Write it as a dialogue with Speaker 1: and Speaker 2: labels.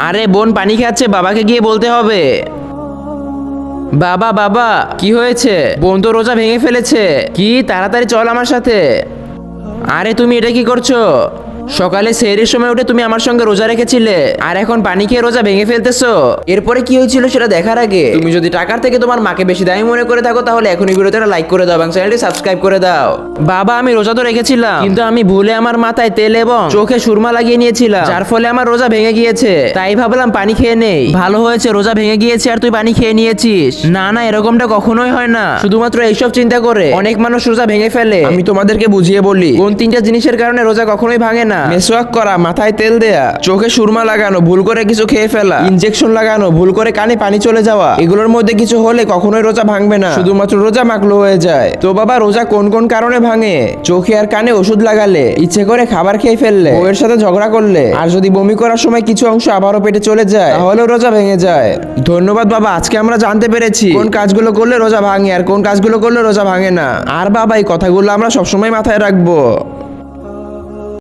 Speaker 1: আরে বোন পানি খাচ্ছে, বাবাকে গিয়ে বলতে হবে। বাবা বাবা, কি হয়েছে? বোন তো রোজা ভেঙে ফেলেছে। কি, তাড়াতাড়ি চল আমার সাথে। আরে তুমি এটা কি করছো? সকালে সেহরির সময় উঠে তুমি আমার সঙ্গে রোজা রেখেছিলে, আর এখন পানি খেয়ে রোজা ভেঙে ফেলতেছো। এরপরে কি হয়েছিল সেটা দেখার আগে তুমি যদি টাকার থেকে তোমার মাকে বেশি দামি মনে করে থাকো, তাহলে এখনই ভিডিওতে একটা লাইক করে দাও এবং চ্যানেলটি সাবস্ক্রাইব করে দাও। বাবা, আমি রোজা তো রেখেছিলাম, কিন্তু আমি ভুলে আমার মাথায় তেল এবং চোখে সুরমা লাগিয়ে নিয়েছিলাম, যার ফলে আমার রোজা ভেঙে গিয়েছে। তাই ভাবলাম পানি খেয়ে নেই। ভালো হয়েছে রোজা ভেঙে গিয়েছে আর তুই পানি খেয়ে নিয়েছিস। না না, এরকমটা কখনোই হয় না। শুধুমাত্র এইসব চিন্তা করে অনেক মানুষ রোজা ভেঙে ফেলে। আমি তোমাদেরকে বুঝিয়ে বলি, কোন তিনটা জিনিসের কারণে রোজা কখনোই ভাঙে না: মেসওয়াক করা, মাথায় তেল দেয়া, চোখে সুরমা লাগানো, ভুল করে কিছু খেয়ে ফেলা, ইনজেকশন লাগানো, ভুল করে কানে পানি চলে যাওয়া। এগুলোর মধ্যে কিছু হলে কখনোই রোজা ভাঙবে না, শুধুমাত্র রোজা মাকলু হয়ে যায়। তো বাবা, রোজা কোন কোন কারণে ভাঙে? চোখে আর কানে ওষুধ লাগালে, ইচ্ছে করে খাবার খেয়ে ফেললে, বউয়ের সাথে ঝগড়া করলে, আর যদি বমি করার সময় কিছু অংশ আবারও পেটে চলে যায়, তাহলেও রোজা ভেঙে যায়। ধন্যবাদ বাবা, আজকে আমরা জানতে পেরেছি কোন কাজগুলো করলে রোজা ভাঙে আর কোন কাজগুলো করলে রোজা ভাঙে না। আর বাবা, এই কথাগুলো আমরা সবসময় মাথায় রাখবো।